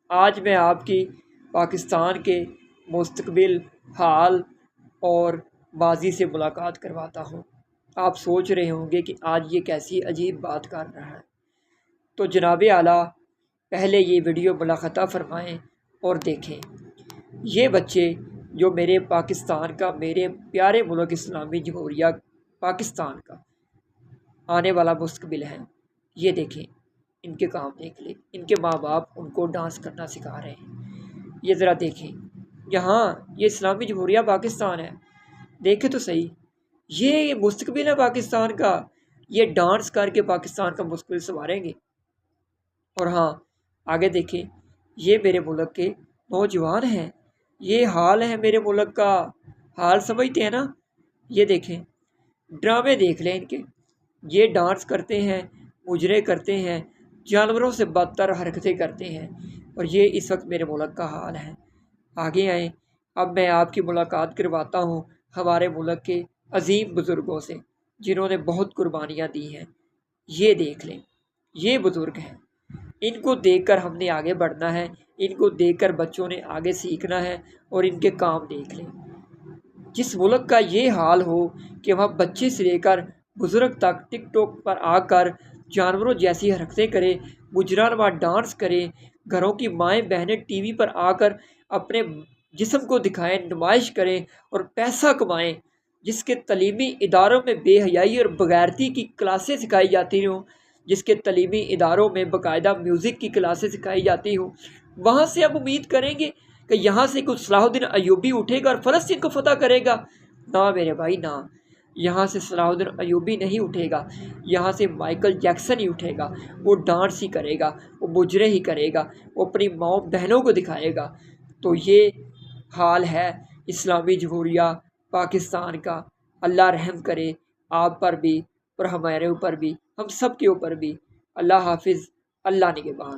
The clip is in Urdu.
آج میں آپ کی پاکستان کے مستقبل، حال اور ماضی سے ملاقات کرواتا ہوں۔ آپ سوچ رہے ہوں گے کہ آج یہ کیسی عجیب بات کر رہا ہے، تو جناب اعلیٰ پہلے یہ ویڈیو ملاحظہ فرمائیں اور دیکھیں۔ یہ بچے جو میرے پاکستان کا، میرے پیارے ملک اسلامی جمہوریہ پاکستان کا آنے والا مستقبل ہے، یہ دیکھیں، ان کے کام دیکھ لیں۔ ان کے ماں باپ ان کو ڈانس کرنا سکھا رہے ہیں۔ یہ ذرا دیکھیں، یہاں یہ اسلامی جمہوریہ پاکستان ہے، دیکھیں تو صحیح، یہ مستقبل ہے پاکستان کا۔ یہ ڈانس کر کے پاکستان کا مستقبل سنواریں گے۔ اور ہاں، آگے دیکھیں، یہ میرے ملک کے نوجوان ہیں، یہ حال ہے میرے ملک کا، حال سمجھتے ہیں نا؟ یہ دیکھیں، ڈرامے دیکھ لیں ان کے، یہ ڈانس کرتے ہیں، مجرے کرتے ہیں، جانوروں سے بدتر حرکتیں کرتے ہیں، اور یہ اس وقت میرے ملک کا حال ہے۔ آگے آئیں، اب میں آپ کی ملاقات کرواتا ہوں ہمارے ملک کے عظیم بزرگوں سے، جنہوں نے بہت قربانیاں دی ہیں۔ یہ دیکھ لیں، یہ بزرگ ہیں، ان کو دیکھ کر ہم نے آگے بڑھنا ہے، ان کو دیکھ کر بچوں نے آگے سیکھنا ہے، اور ان کے کام دیکھ لیں۔ جس ملک کا یہ حال ہو کہ وہاں بچے سے لے کر بزرگ تک ٹک ٹاک پر آ کر جانوروں جیسی حرکتیں کریں، مجرانہ ڈانس کریں، گھروں کی مائیں بہنیں ٹی وی پر آ کر اپنے جسم کو دکھائیں، نمائش کریں اور پیسہ کمائیں، جس کے تعلیمی اداروں میں بے حیائی اور بغیرتی کی کلاسیں سکھائی جاتی ہوں، جس کے تعلیمی اداروں میں باقاعدہ میوزک کی کلاسیں سکھائی جاتی ہوں، وہاں سے اب امید کریں گے کہ یہاں سے کوئی صلاح الدین ایوبی اٹھے گا اور فلسطین کو فتح کرے گا؟ نہ میرے بھائی، نہ، یہاں سے صلاح الدین ایوبی نہیں اٹھے گا، یہاں سے مائیکل جیکسن ہی اٹھے گا، وہ ڈانس ہی کرے گا، وہ مجرے ہی کرے گا، وہ اپنی ماؤں بہنوں کو دکھائے گا۔ تو یہ حال ہے اسلامی جمہوریہ پاکستان کا۔ اللہ رحم کرے آپ پر بھی اور ہمارے اوپر بھی، ہم سب کے اوپر بھی۔ اللہ حافظ، اللہ نگہبان۔